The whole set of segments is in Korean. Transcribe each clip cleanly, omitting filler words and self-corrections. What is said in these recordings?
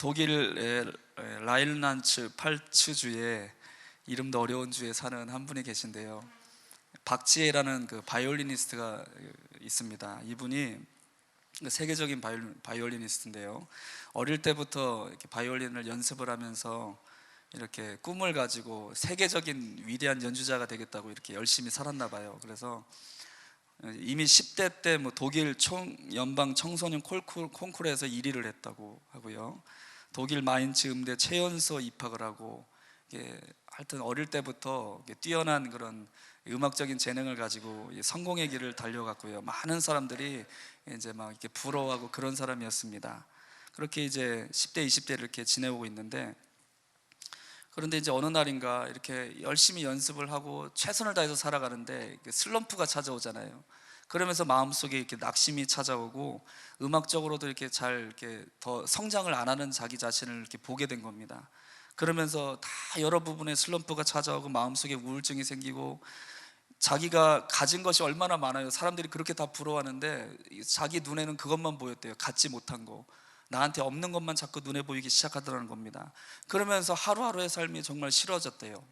독일의 라인란츠 팔츠주에 이름도 어려운 주에 사는 한 분이 계신데요. 박지혜라는 그 바이올리니스트가 있습니다. 이분이 세계적인 바이올리니스트인데요. 어릴 때부터 이렇게 바이올린을 연습을 하면서 이렇게 꿈을 가지고 세계적인 위대한 연주자가 되겠다고 이렇게 열심히 살았나 봐요. 그래서 이미 10대 때 뭐 독일 연방 청소년 콩쿠르에서 1위를 했다고 하고요. 독일 마인츠 음대 최연소 입학을 하고, 하여튼 어릴 때부터 뛰어난 그런 음악적인 재능을 가지고 성공의 길을 달려갔고요. 많은 사람들이 이제 막 이렇게 부러워하고 그런 사람이었습니다. 그렇게 이제 10대, 20대를 이렇게 지내오고 있는데, 그런데 이제 어느 날인가 이렇게 열심히 연습을 하고 최선을 다해서 살아가는데 슬럼프가 찾아오잖아요. 그러면서 마음속에 이렇게 낙심이 찾아오고 음악적으로도 이렇게 잘 이렇게 더 성장을 안 하는 자기 자신을 이렇게 보게 된 겁니다. 그러면서 다 여러 부분의 슬럼프가 찾아오고 마음속에 우울증이 생기고, 자기가 가진 것이 얼마나 많아요. 사람들이 그렇게 다 부러워하는데 자기 눈에는 그것만 보였대요. 갖지 못한 거, 나한테 없는 것만 자꾸 눈에 보이기 시작하더라는 겁니다. 그러면서 하루하루의 삶이 정말 싫어졌대요.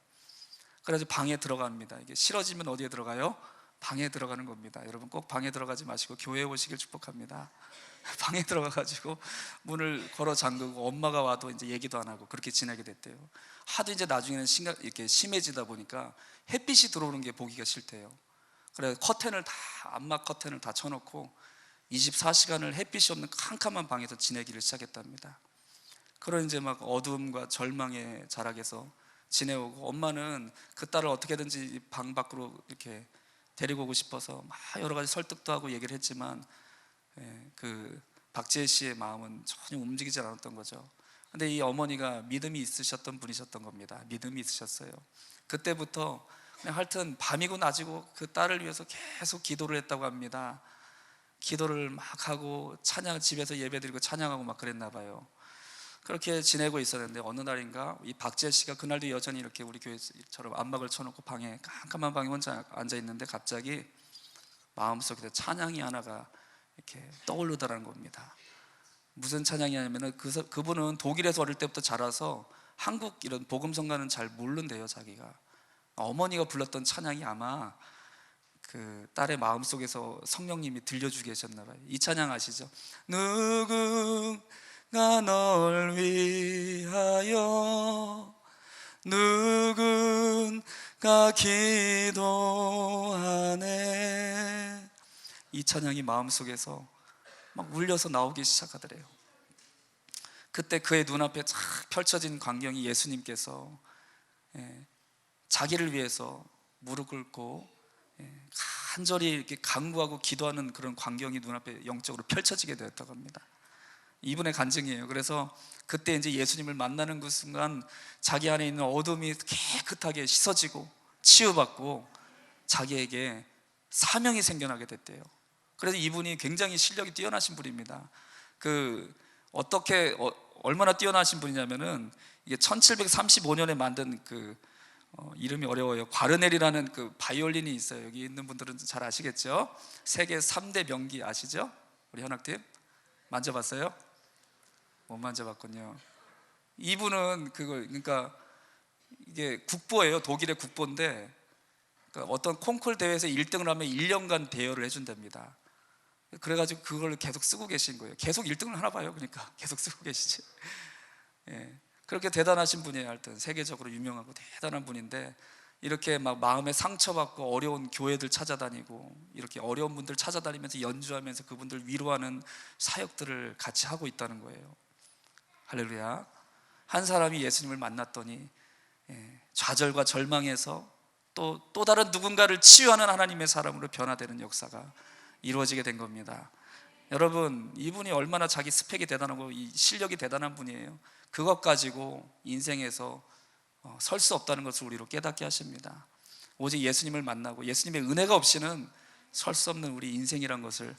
그래서 방에 들어갑니다. 이게 싫어지면 어디에 들어가요? 방에 들어가는 겁니다. 여러분 꼭 방에 들어가지 마시고 교회에 오시길 축복합니다. 방에 들어가가지고 문을 걸어 잠그고 엄마가 와도 이제 얘기도 안 하고 그렇게 지내게 됐대요. 하도 이제 나중에는 이렇게 심해지다 보니까 햇빛이 들어오는 게 보기가 싫대요. 그래서 암막 커튼을 다 쳐놓고 24시간을 햇빛이 없는 캄캄한 방에서 지내기를 시작했답니다. 그런 이제 막 어두움과 절망의 자락에서 지내오고, 엄마는 그 딸을 어떻게든지 방 밖으로 이렇게 데리고 오고 싶어서 막 여러 가지 설득도 하고 얘기를 했지만, 그 박지혜 씨의 마음은 전혀 움직이지 않았던 거죠. 근데 이 어머니가 믿음이 있으셨던 분이셨던 겁니다. 믿음이 있으셨어요. 그때부터 그냥 하여튼 밤이고 낮이고 그 딸을 위해서 계속 기도를 했다고 합니다. 기도를 막 하고 집에서 예배드리고 찬양하고 막 그랬나 봐요. 그렇게 지내고 있었는데 어느 날인가 이 박지혜 씨가 그날도 여전히 이렇게 우리 교회처럼 안막을 쳐놓고 깜깜한 방에 혼자 앉아 있는데 갑자기 마음속에서 찬양이 하나가 이렇게 떠오르더라는 겁니다. 무슨 찬양이냐면은 그분은 독일에서 어릴 때부터 자라서 한국 이런 복음성가는 잘 모른대요. 자기가 어머니가 불렀던 찬양이 아마 그 딸의 마음속에서 성령님이 들려주게 하셨나 봐요. 이 찬양 아시죠? 누군가 널 위하여 누군가 기도하네. 이 찬양이 마음속에서 막 울려서 나오기 시작하더래요. 그때 그의 눈앞에 쫙 펼쳐진 광경이 예수님께서 자기를 위해서 무릎 꿇고 간절히 이렇게 간구하고 기도하는 그런 광경이 눈앞에 영적으로 펼쳐지게 되었다고 합니다. 이분의 간증이에요. 그래서 그때 이제 예수님을 만나는 그 순간 자기 안에 있는 어둠이 깨끗하게 씻어지고 치유받고 자기에게 사명이 생겨나게 됐대요. 그래서 이분이 굉장히 실력이 뛰어나신 분입니다. 얼마나 뛰어나신 분이냐면은 이게 1735년에 만든 이름이 어려워요. 과르넬이라는 그 바이올린이 있어요. 여기 있는 분들은 잘 아시겠죠? 세계 3대 명기 아시죠? 우리 현악팀 만져봤어요? 못 만져봤군요. 이분은 그러니까 이게 국보예요. 독일의 국보인데, 그러니까 어떤 콩쿨 대회에서 1등을 하면 1년간 대여를 해준답니다. 그래가지고 그걸 계속 쓰고 계신 거예요. 계속 1등을 하나 봐요. 그러니까 계속 쓰고 계시지. 그렇게 대단하신 분이에요. 하여튼 세계적으로 유명하고 대단한 분인데, 이렇게 막 마음에 상처받고 어려운 교회들 찾아다니고 이렇게 어려운 분들 찾아다니면서 연주하면서 그분들 위로하는 사역들을 같이 하고 있다는 거예요. 할렐루야. 한 사람이 예수님을 만났더니 좌절과 절망에서 또 다른 누군가를 치유하는 하나님의 사람으로 변화되는 역사가 이루어지게 된 겁니다. 여러분, 이분이 얼마나 자기 스펙이 대단하고 이 실력이 대단한 분이에요. 그것 가지고 인생에서 설 수 없다는 것을 우리로 깨닫게 하십니다. 오직 예수님을 만나고 예수님의 은혜가 없이는 설 수 없는 우리 인생이란 것을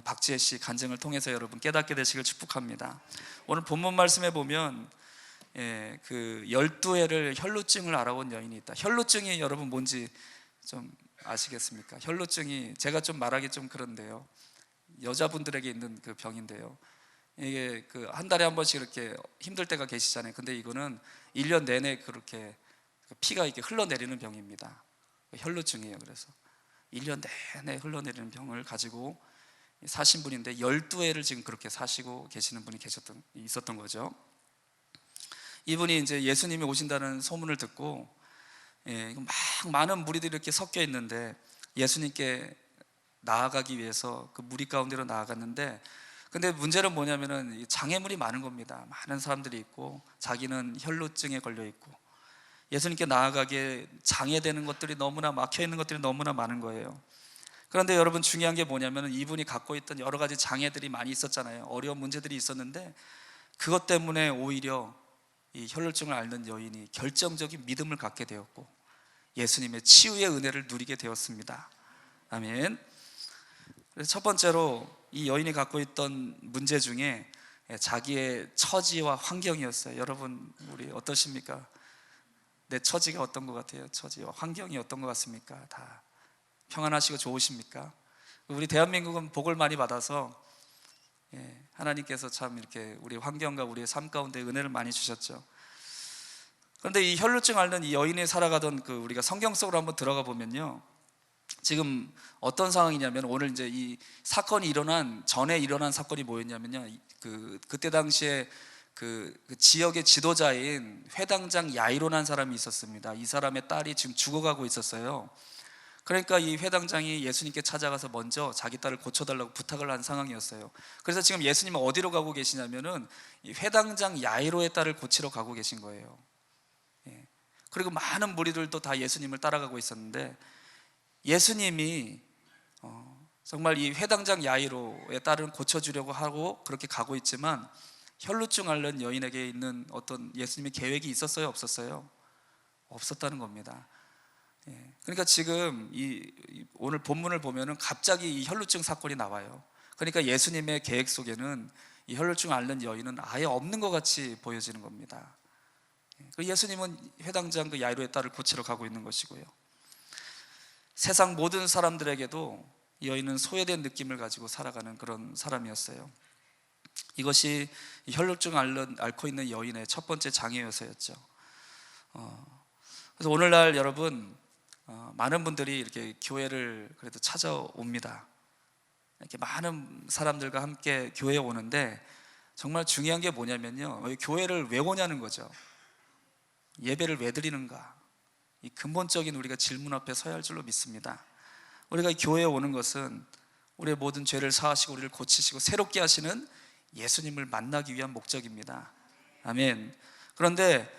박지혜 씨 간증을 통해서 여러분 깨닫게 되시길 축복합니다. 오늘 본문 말씀에 보면 그 12해를 혈루증을 알아온 여인이 있다. 혈루증이 여러분 뭔지 좀 아시겠습니까? 혈루증이 제가 좀 말하기 좀 그런데요, 여자분들에게 있는 그 병인데요, 이게 그 한 달에 한 번씩 이렇게 힘들 때가 계시잖아요. 근데 이거는 1년 내내 그렇게 피가 이렇게 흘러내리는 병입니다. 혈루증이에요. 그래서 1년 내내 흘러내리는 병을 가지고 사신 분인데 12회를 지금 그렇게 사시고 계시는 분이 있었던 거죠. 이분이 이제 예수님이 오신다는 소문을 듣고 막 많은 무리들이 이렇게 섞여 있는데 예수님께 나아가기 위해서 그 무리 가운데로 나아갔는데, 근데 문제는 뭐냐면은 장애물이 많은 겁니다. 많은 사람들이 있고 자기는 혈루증에 걸려 있고 예수님께 나아가기에 장애되는 것들이 너무나 막혀 있는 것들이 너무나 많은 거예요. 그런데 여러분, 중요한 게 뭐냐면 이분이 갖고 있던 여러 가지 장애들이 많이 있었잖아요. 어려운 문제들이 있었는데 그것 때문에 오히려 이 혈루증을 앓는 여인이 결정적인 믿음을 갖게 되었고 예수님의 치유의 은혜를 누리게 되었습니다. 아멘. 그래서 첫 번째로 이 여인이 갖고 있던 문제 중에 자기의 처지와 환경이었어요. 여러분, 우리 어떠십니까? 내 처지가 어떤 것 같아요? 처지와 환경이 어떤 것 같습니까? 다 평안하시고 좋으십니까? 우리 대한민국은 복을 많이 받아서 하나님께서 참 이렇게 우리 환경과 우리의 삶 가운데 은혜를 많이 주셨죠. 그런데 이 혈루증 앓는 이 여인이 살아가던 우리가 성경 속으로 한번 들어가 보면요, 지금 어떤 상황이냐면, 오늘 이제 이 사건이 일어난 전에 일어난 사건이 뭐였냐면요, 그때 당시에 그 지역의 지도자인 회당장 야이로라는 사람이 있었습니다. 이 사람의 딸이 지금 죽어가고 있었어요. 그러니까 이 회당장이 예수님께 찾아가서 먼저 자기 딸을 고쳐달라고 부탁을 한 상황이었어요. 그래서 지금 예수님은 어디로 가고 계시냐면은 이 회당장 야이로의 딸을 고치러 가고 계신 거예요. 그리고 많은 무리들도 다 예수님을 따라가고 있었는데, 예수님이 정말 이 회당장 야이로의 딸을 고쳐주려고 하고 그렇게 가고 있지만 혈루증 앓는 여인에게 있는 어떤 예수님의 계획이 있었어요, 없었어요? 없었다는 겁니다. 그러니까 지금 오늘 본문을 보면은 갑자기 이 혈루증 사건이 나와요. 그러니까 예수님의 계획 속에는 이 혈루증 앓는 여인은 아예 없는 것 같이 보여지는 겁니다. 예수님은 회당장 그 야이로의 딸을 고치러 가고 있는 것이고요, 세상 모든 사람들에게도 이 여인은 소외된 느낌을 가지고 살아가는 그런 사람이었어요. 이것이 혈루증 앓고 있는 여인의 첫 번째 장애 요소였죠. 그래서 오늘날 여러분, 많은 분들이 이렇게 교회를 그래도 찾아옵니다. 이렇게 많은 사람들과 함께 교회에 오는데 정말 중요한 게 뭐냐면요, 교회를 왜 오냐는 거죠. 예배를 왜 드리는가, 이 근본적인 우리가 질문 앞에 서야 할 줄로 믿습니다. 우리가 교회에 오는 것은 우리의 모든 죄를 사하시고 우리를 고치시고 새롭게 하시는 예수님을 만나기 위한 목적입니다. 아멘. 그런데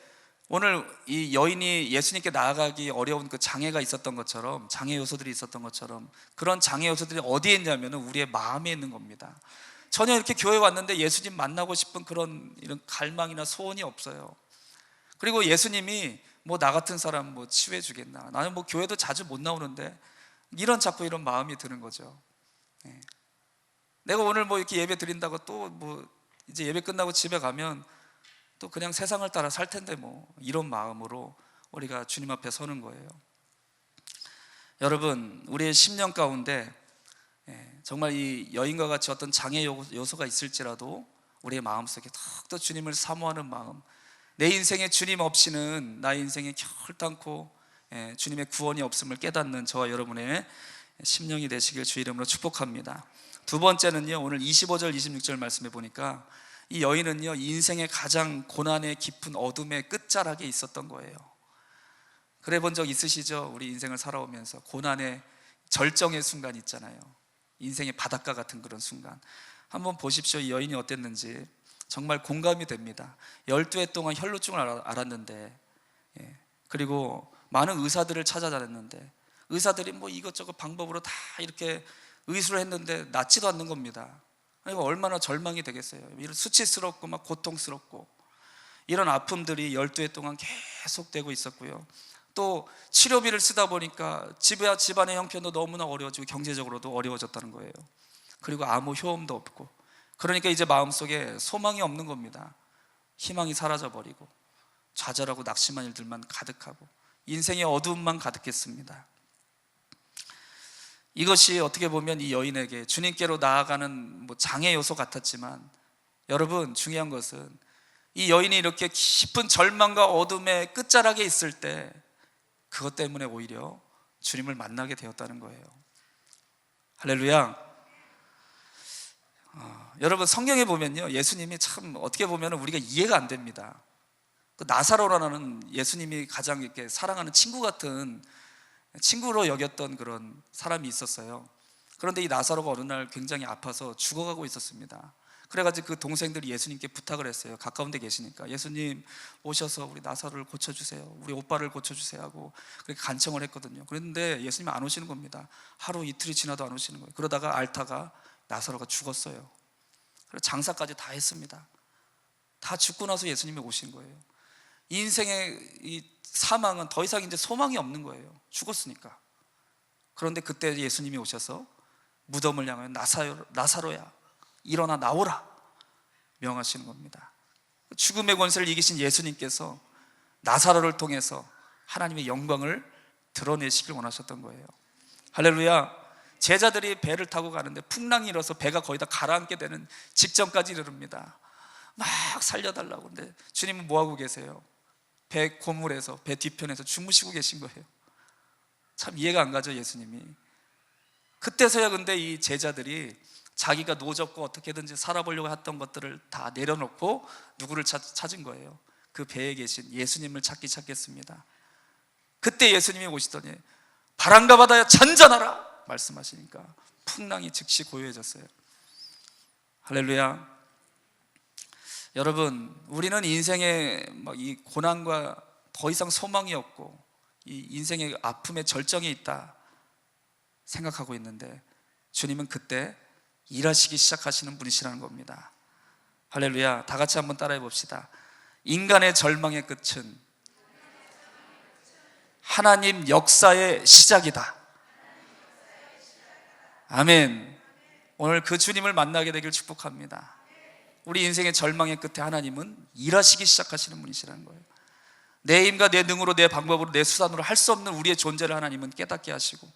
오늘 이 여인이 예수님께 나아가기 어려운 그 장애가 있었던 것처럼, 장애 요소들이 있었던 것처럼, 그런 장애 요소들이 어디에 있냐면 우리의 마음에 있는 겁니다. 전혀 이렇게 교회에 왔는데 예수님 만나고 싶은 이런 갈망이나 소원이 없어요. 그리고 예수님이 나 같은 사람 치유해 주겠나, 나는 교회도 자주 못 나오는데, 자꾸 이런 마음이 드는 거죠. 내가 오늘 이렇게 예배 드린다고 또 이제 예배 끝나고 집에 가면 또 그냥 세상을 따라 살 텐데 이런 마음으로 우리가 주님 앞에 서는 거예요. 여러분, 우리의 심령 가운데 정말 이 여인과 같이 어떤 장애 요소가 있을지라도 우리의 마음속에 더욱더 주님을 사모하는 마음, 내 인생에 주님 없이는 나의 인생에 결단코 주님의 구원이 없음을 깨닫는 저와 여러분의 심령이 되시길 주 이름으로 축복합니다. 두 번째는요, 오늘 25절 26절 말씀해 보니까 이 여인은요, 인생의 가장 고난의 깊은 어둠의 끝자락에 있었던 거예요. 그래 본 적 있으시죠? 우리 인생을 살아오면서 고난의 절정의 순간 있잖아요. 인생의 바닷가 같은 그런 순간. 한번 보십시오. 이 여인이 어땠는지 정말 공감이 됩니다. 12해 동안 혈루증을 앓았는데, 그리고 많은 의사들을 찾아다녔는데 의사들이 이것저것 방법으로 다 이렇게 의술을 했는데 낫지도 않는 겁니다. 그러니까 얼마나 절망이 되겠어요. 이런 수치스럽고 고통스럽고 이런 아픔들이 12해 동안 계속되고 있었고요, 또 치료비를 쓰다 보니까 집안의 형편도 너무나 어려워지고 경제적으로도 어려워졌다는 거예요. 그리고 아무 효험도 없고, 그러니까 이제 마음속에 소망이 없는 겁니다. 희망이 사라져버리고 좌절하고 낙심한 일들만 가득하고 인생의 어두움만 가득했습니다. 이것이 어떻게 보면 이 여인에게 주님께로 나아가는 장애 요소 같았지만, 여러분, 중요한 것은 이 여인이 이렇게 깊은 절망과 어둠의 끝자락에 있을 때 그것 때문에 오히려 주님을 만나게 되었다는 거예요. 할렐루야. 여러분, 성경에 보면요, 예수님이 참 어떻게 보면 우리가 이해가 안 됩니다. 그 나사로라는 예수님이 가장 이렇게 사랑하는 친구 같은, 친구로 여겼던 그런 사람이 있었어요. 그런데 이 나사로가 어느 날 굉장히 아파서 죽어가고 있었습니다. 그래가지고 그 동생들이 예수님께 부탁을 했어요. 가까운 데 계시니까 예수님 오셔서 우리 나사로를 고쳐주세요, 우리 오빠를 고쳐주세요 하고 그렇게 간청을 했거든요. 그런데 예수님이 안 오시는 겁니다. 하루 이틀이 지나도 안 오시는 거예요. 그러다가 앓다가 나사로가 죽었어요. 그래서 장사까지 다 했습니다. 다 죽고 나서 예수님이 오신 거예요. 이 인생의 이 사망은 더 이상 이제 소망이 없는 거예요. 죽었으니까. 그런데 그때 예수님이 오셔서 무덤을 향하여 나사로야 일어나 나오라 명하시는 겁니다. 죽음의 권세를 이기신 예수님께서 나사로를 통해서 하나님의 영광을 드러내시길 원하셨던 거예요. 할렐루야. 제자들이 배를 타고 가는데 풍랑이 일어서 배가 거의 다 가라앉게 되는 직전까지 이릅니다. 막 살려달라고. 근데 주님은 뭐하고 계세요? 배 고물에서, 배 뒤편에서 주무시고 계신 거예요. 참 이해가 안 가죠, 예수님이. 그때서야 근데 이 제자들이 자기가 노젓고 어떻게든지 살아보려고 했던 것들을 다 내려놓고 누구를 찾은 거예요? 그 배에 계신 예수님을 찾겠습니다. 그때 예수님이 오시더니 바람과 바다야 잔잔하라 말씀하시니까 풍랑이 즉시 고요해졌어요. 할렐루야. 여러분, 우리는 인생의 이 고난과 더 이상 소망이 없고 이 인생의 아픔의 절정에 있다 생각하고 있는데 주님은 그때 일하시기 시작하시는 분이시라는 겁니다. 할렐루야. 다 같이 한번 따라해 봅시다. 인간의 절망의 끝은 하나님 역사의 시작이다. 아멘. 오늘 그 주님을 만나게 되길 축복합니다. 우리 인생의 절망의 끝에 하나님은 일하시기 시작하시는 분이시라는 거예요. 내 힘과 내 능으로, 내 방법으로, 내 수단으로 할 수 없는 우리의 존재를 하나님은 깨닫게 하시고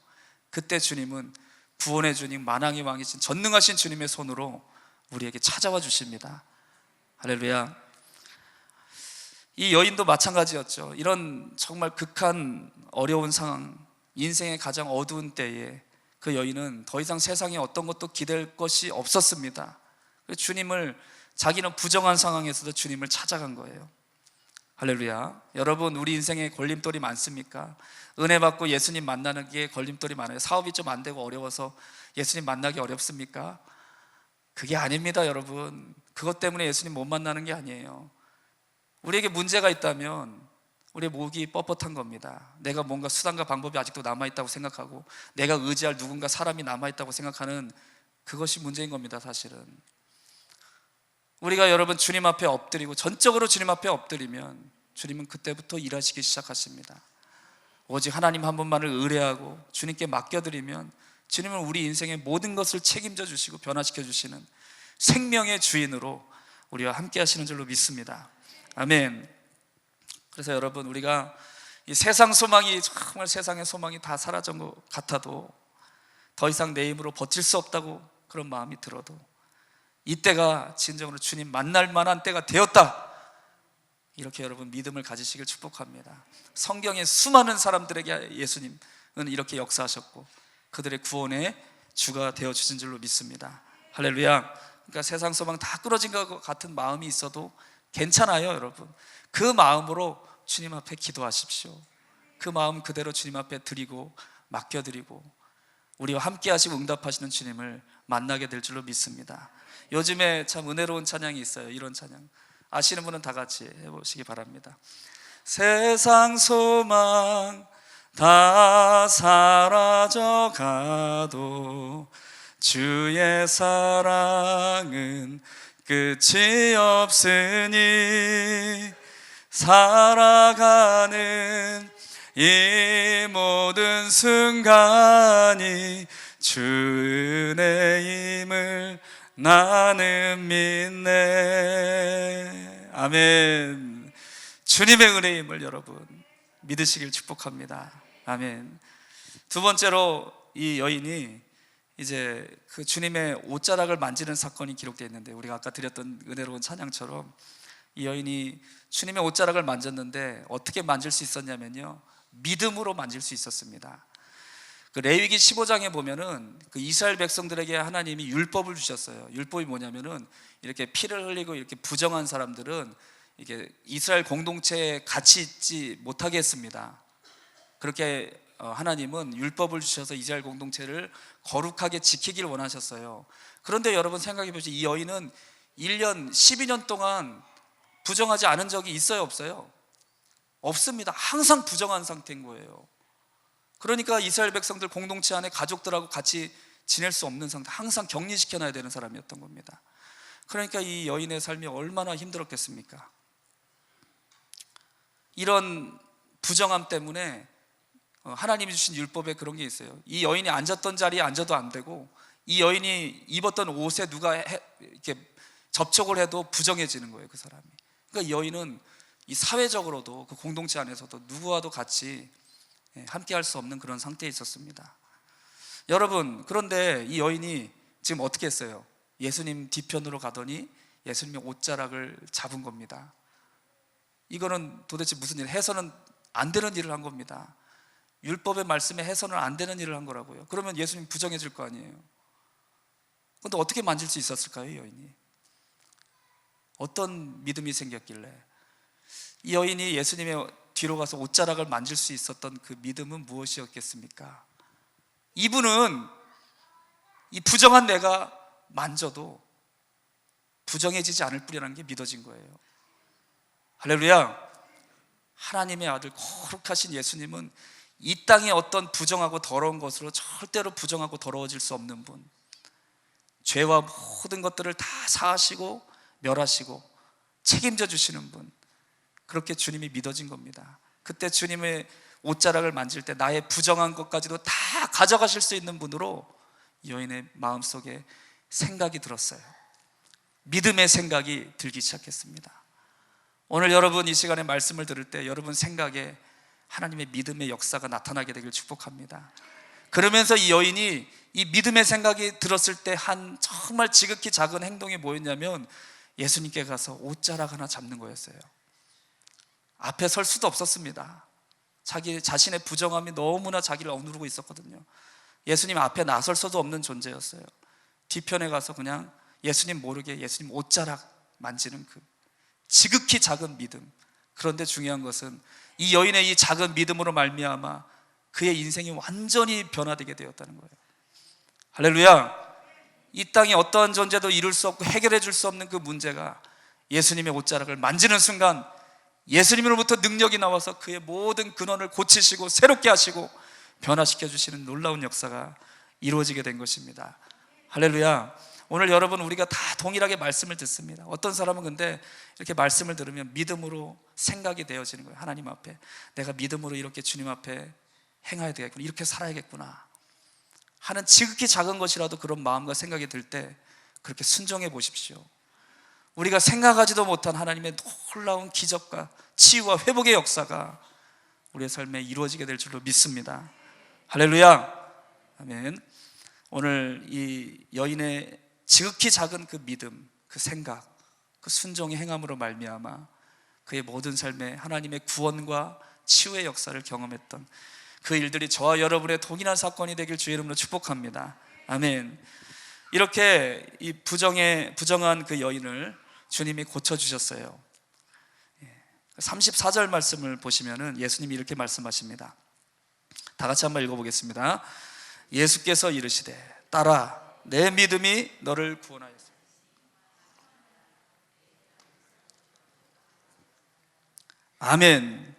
그때 주님은 구원의 주님, 만왕의 왕이신 전능하신 주님의 손으로 우리에게 찾아와 주십니다. 할렐루야. 이 여인도 마찬가지였죠. 이런 정말 극한 어려운 상황, 인생의 가장 어두운 때에 그 여인은 더 이상 세상에 어떤 것도 기댈 것이 없었습니다. 주님을, 자기는 부정한 상황에서도 주님을 찾아간 거예요. 할렐루야. 여러분, 우리 인생에 걸림돌이 많습니까? 은혜 받고 예수님 만나는 게 걸림돌이 많아요. 사업이 좀 안 되고 어려워서 예수님 만나기 어렵습니까? 그게 아닙니다, 여러분. 그것 때문에 예수님 못 만나는 게 아니에요. 우리에게 문제가 있다면 우리의 목이 뻣뻣한 겁니다. 내가 뭔가 수단과 방법이 아직도 남아있다고 생각하고 내가 의지할 누군가 사람이 남아있다고 생각하는 그것이 문제인 겁니다, 사실은. 우리가 여러분 주님 앞에 엎드리고 전적으로 주님 앞에 엎드리면 주님은 그때부터 일하시기 시작하십니다. 오직 하나님 한 분만을 의뢰하고 주님께 맡겨드리면 주님은 우리 인생의 모든 것을 책임져 주시고 변화시켜 주시는 생명의 주인으로 우리와 함께 하시는 줄로 믿습니다. 아멘. 그래서 여러분, 우리가 이 세상 소망이, 정말 세상의 소망이 다 사라진 것 같아도 더 이상 내 힘으로 버틸 수 없다고 그런 마음이 들어도 이때가 진정으로 주님 만날 만한 때가 되었다, 이렇게 여러분 믿음을 가지시길 축복합니다. 성경의 수많은 사람들에게 예수님은 이렇게 역사하셨고 그들의 구원의 주가 되어주신 줄로 믿습니다. 할렐루야. 그러니까 세상 소망 다 끊어진 것 같은 마음이 있어도 괜찮아요, 여러분. 그 마음으로 주님 앞에 기도하십시오. 그 마음 그대로 주님 앞에 드리고 맡겨드리고 우리와 함께 하시고 응답하시는 주님을 만나게 될 줄로 믿습니다. 요즘에 참 은혜로운 찬양이 있어요. 이런 찬양 아시는 분은 다 같이 해보시기 바랍니다. 세상 소망 다 사라져 가도 주의 사랑은 끝이 없으니 살아가는 이 모든 순간이 주 은혜임을 나는 믿네. 아멘. 주님의 은혜임을 여러분 믿으시길 축복합니다. 아멘. 두 번째로 이 여인이 이제 그 주님의 옷자락을 만지는 사건이 기록되어 있는데, 우리가 아까 드렸던 은혜로운 찬양처럼 이 여인이 주님의 옷자락을 만졌는데 어떻게 만질 수 있었냐면요, 믿음으로 만질 수 있었습니다. 그 레위기 15장에 보면은 그 이스라엘 백성들에게 하나님이 율법을 주셨어요. 율법이 뭐냐면은 이렇게 피를 흘리고 이렇게 부정한 사람들은 이게 이스라엘 공동체에 같이 있지 못하게 했습니다. 그렇게 하나님은 율법을 주셔서 이스라엘 공동체를 거룩하게 지키길 원하셨어요. 그런데 여러분 생각해 보시죠. 이 여인은 1년, 12년 동안 부정하지 않은 적이 있어요, 없어요? 없습니다. 항상 부정한 상태인 거예요. 그러니까 이스라엘 백성들 공동체 안에 가족들하고 같이 지낼 수 없는 상태, 항상 격리시켜놔야 되는 사람이었던 겁니다. 그러니까 이 여인의 삶이 얼마나 힘들었겠습니까? 이런 부정함 때문에 하나님이 주신 율법에 그런 게 있어요. 이 여인이 앉았던 자리에 앉아도 안 되고, 이 여인이 입었던 옷에 누가 이렇게 접촉을 해도 부정해지는 거예요, 그 사람이. 그러니까 이 여인은 이 사회적으로도 그 공동체 안에서도 누구와도 같이 함께 할 수 없는 그런 상태에 있었습니다. 여러분, 그런데 이 여인이 지금 어떻게 했어요? 예수님 뒤편으로 가더니 예수님의 옷자락을 잡은 겁니다. 이거는 도대체 무슨 일, 해서는 안 되는 일을 한 겁니다. 율법의 말씀에 해서는 안 되는 일을 한 거라고요. 그러면 예수님 부정해질 거 아니에요. 그런데 어떻게 만질 수 있었을까요, 이 여인이? 어떤 믿음이 생겼길래? 이 여인이 예수님의 뒤로 가서 옷자락을 만질 수 있었던 그 믿음은 무엇이었겠습니까? 이분은 이 부정한 내가 만져도 부정해지지 않을 뿐이라는 게 믿어진 거예요. 할렐루야. 하나님의 아들 거룩하신 예수님은 이 땅에 어떤 부정하고 더러운 것으로 절대로 부정하고 더러워질 수 없는 분, 죄와 모든 것들을 다 사하시고 멸하시고 책임져 주시는 분, 그렇게 주님이 믿어진 겁니다. 그때 주님의 옷자락을 만질 때 나의 부정한 것까지도 다 가져가실 수 있는 분으로 이 여인의 마음속에 생각이 들었어요. 믿음의 생각이 들기 시작했습니다. 오늘 여러분 이 시간에 말씀을 들을 때 여러분 생각에 하나님의 믿음의 역사가 나타나게 되길 축복합니다. 그러면서 이 여인이 이 믿음의 생각이 들었을 때 한 정말 지극히 작은 행동이 뭐였냐면, 예수님께 가서 옷자락 하나 잡는 거였어요. 앞에 설 수도 없었습니다. 자기 자신의 부정함이 너무나 자기를 억누르고 있었거든요. 예수님 앞에 나설 수도 없는 존재였어요. 뒤편에 가서 그냥 예수님 모르게 예수님 옷자락 만지는 그 지극히 작은 믿음. 그런데 중요한 것은 이 여인의 이 작은 믿음으로 말미암아 그의 인생이 완전히 변화되게 되었다는 거예요. 할렐루야. 이 땅에 어떠한 존재도 이룰 수 없고 해결해 줄 수 없는 그 문제가 예수님의 옷자락을 만지는 순간 예수님으로부터 능력이 나와서 그의 모든 근원을 고치시고 새롭게 하시고 변화시켜 주시는 놀라운 역사가 이루어지게 된 것입니다. 할렐루야. 오늘 여러분 우리가 다 동일하게 말씀을 듣습니다. 어떤 사람은 근데 이렇게 말씀을 들으면 믿음으로 생각이 되어지는 거예요. 하나님 앞에 내가 믿음으로 이렇게 주님 앞에 행해야 되겠구나, 이렇게 살아야겠구나 하는 지극히 작은 것이라도 그런 마음과 생각이 들 때 그렇게 순종해 보십시오. 우리가 생각하지도 못한 하나님의 놀라운 기적과 치유와 회복의 역사가 우리의 삶에 이루어지게 될 줄로 믿습니다. 할렐루야. 아멘. 오늘 이 여인의 지극히 작은 그 믿음, 그 생각, 그 순종의 행함으로 말미암아 그의 모든 삶에 하나님의 구원과 치유의 역사를 경험했던 그 일들이 저와 여러분의 동일한 사건이 되길 주의 이름으로 축복합니다. 아멘. 이렇게 이 부정한 그 여인을 주님이 고쳐주셨어요. 34절 말씀을 보시면은 예수님이 이렇게 말씀하십니다. 다 같이 한번 읽어보겠습니다. 예수께서 이르시되 딸아 내 믿음이 너를 구원하였습니다. 아멘.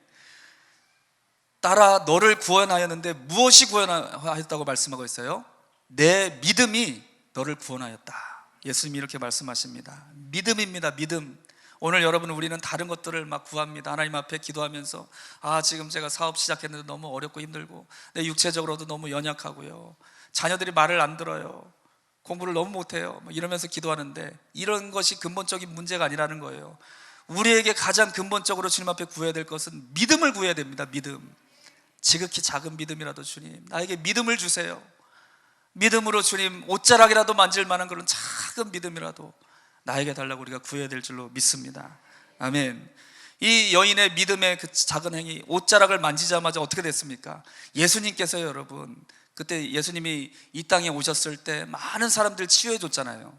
딸아 너를 구원하였는데 무엇이 구원하였다고 말씀하고 있어요? 내 믿음이 너를 구원하였다. 예수님이 이렇게 말씀하십니다. 믿음입니다. 믿음. 오늘 여러분 우리는 다른 것들을 막 구합니다. 하나님 앞에 기도하면서 지금 제가 사업 시작했는데 너무 어렵고 힘들고 내 육체적으로도 너무 연약하고요, 자녀들이 말을 안 들어요, 공부를 너무 못해요, 이러면서 기도하는데 이런 것이 근본적인 문제가 아니라는 거예요. 우리에게 가장 근본적으로 주님 앞에 구해야 될 것은 믿음을 구해야 됩니다. 믿음. 지극히 작은 믿음이라도 주님 나에게 믿음을 주세요. 믿음으로 주님 옷자락이라도 만질 만한 그런 작은 믿음이라도 나에게 달라고 우리가 구해야 될 줄로 믿습니다. 아멘. 이 여인의 믿음의 그 작은 행위, 옷자락을 만지자마자 어떻게 됐습니까? 예수님께서요, 여러분, 그때 예수님이 이 땅에 오셨을 때 많은 사람들 치유해 줬잖아요.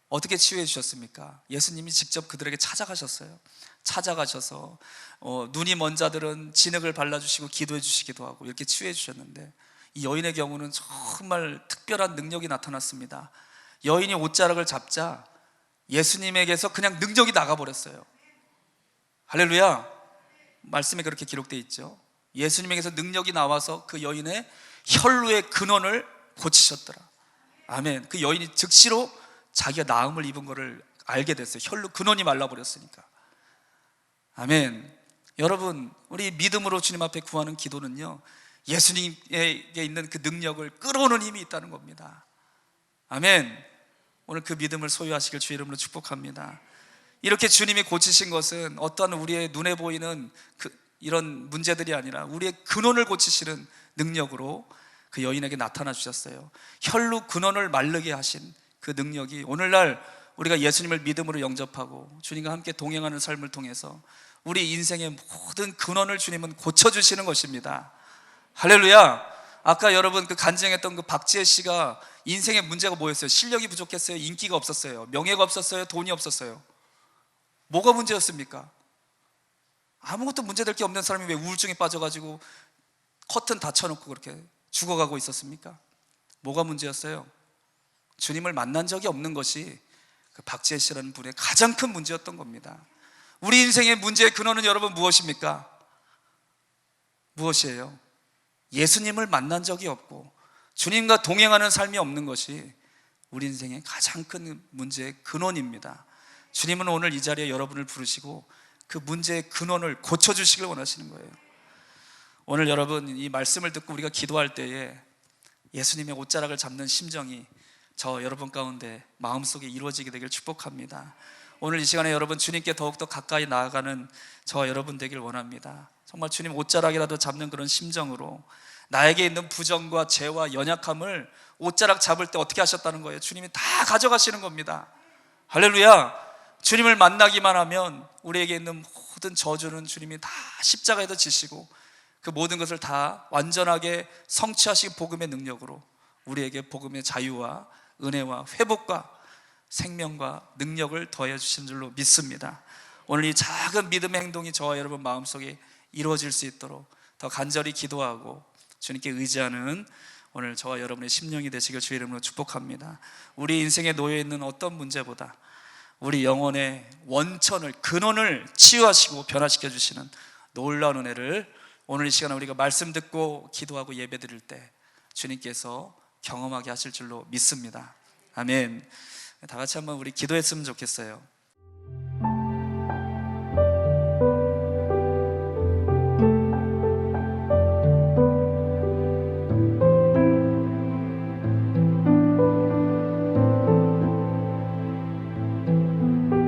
어떻게 치유해 주셨습니까? 예수님이 직접 그들에게 찾아가셨어요. 찾아가셔서 눈이 먼 자들은 진흙을 발라주시고 기도해 주시기도 하고 이렇게 치유해 주셨는데, 이 여인의 경우는 정말 특별한 능력이 나타났습니다. 여인이 옷자락을 잡자 예수님에게서 그냥 능력이 나가버렸어요. 할렐루야. 말씀에 그렇게 기록되어 있죠. 예수님에게서 능력이 나와서 그 여인의 혈루의 근원을 고치셨더라. 아멘. 그 여인이 즉시로 자기가 나음을 입은 것을 알게 됐어요. 혈루 근원이 말라버렸으니까. 아멘. 여러분, 우리 믿음으로 주님 앞에 구하는 기도는요, 예수님에게 있는 그 능력을 끌어오는 힘이 있다는 겁니다. 아멘. 오늘 그 믿음을 소유하시길 주의 이름으로 축복합니다. 이렇게 주님이 고치신 것은 어떠한 우리의 눈에 보이는 이런 문제들이 아니라 우리의 근원을 고치시는 능력으로 그 여인에게 나타나 주셨어요. 혈루 근원을 마르게 하신 그 능력이 오늘날 우리가 예수님을 믿음으로 영접하고 주님과 함께 동행하는 삶을 통해서 우리 인생의 모든 근원을 주님은 고쳐주시는 것입니다. 할렐루야. 아까 여러분 그 간증했던 그 박지혜 씨가 인생의 문제가 뭐였어요? 실력이 부족했어요? 인기가 없었어요? 명예가 없었어요? 돈이 없었어요? 뭐가 문제였습니까? 아무것도 문제될 게 없는 사람이 왜 우울증에 빠져가지고 커튼 닫혀놓고 그렇게 죽어가고 있었습니까? 뭐가 문제였어요? 주님을 만난 적이 없는 것이 그 박지혜 씨라는 분의 가장 큰 문제였던 겁니다. 우리 인생의 문제의 근원은 여러분 무엇입니까? 무엇이에요? 예수님을 만난 적이 없고 주님과 동행하는 삶이 없는 것이 우리 인생의 가장 큰 문제의 근원입니다. 주님은 오늘 이 자리에 여러분을 부르시고 그 문제의 근원을 고쳐주시길 원하시는 거예요. 오늘 여러분 이 말씀을 듣고 우리가 기도할 때에 예수님의 옷자락을 잡는 심정이 저 여러분 가운데 마음속에 이루어지게 되길 축복합니다. 오늘 이 시간에 여러분 주님께 더욱더 가까이 나아가는 저와 여러분 되길 원합니다. 정말 주님 옷자락이라도 잡는 그런 심정으로 나에게 있는 부정과 죄와 연약함을 옷자락 잡을 때 어떻게 하셨다는 거예요? 주님이 다 가져가시는 겁니다. 할렐루야. 주님을 만나기만 하면 우리에게 있는 모든 저주는 주님이 다 십자가에도 지시고 그 모든 것을 다 완전하게 성취하신 복음의 능력으로 우리에게 복음의 자유와 은혜와 회복과 생명과 능력을 더해 주신 줄로 믿습니다. 오늘 이 작은 믿음의 행동이 저와 여러분 마음속에 이루어질 수 있도록 더 간절히 기도하고 주님께 의지하는 오늘 저와 여러분의 심령이 되시길 주의 이름으로 축복합니다. 우리 인생에 놓여 있는 어떤 문제보다 우리 영혼의 원천을, 근원을 치유하시고 변화시켜 주시는 놀라운 은혜를 오늘 이 시간에 우리가 말씀 듣고 기도하고 예배 드릴 때 주님께서 경험하게 하실 줄로 믿습니다. 아멘. 다 같이 한번 우리 기도했으면 좋겠어요.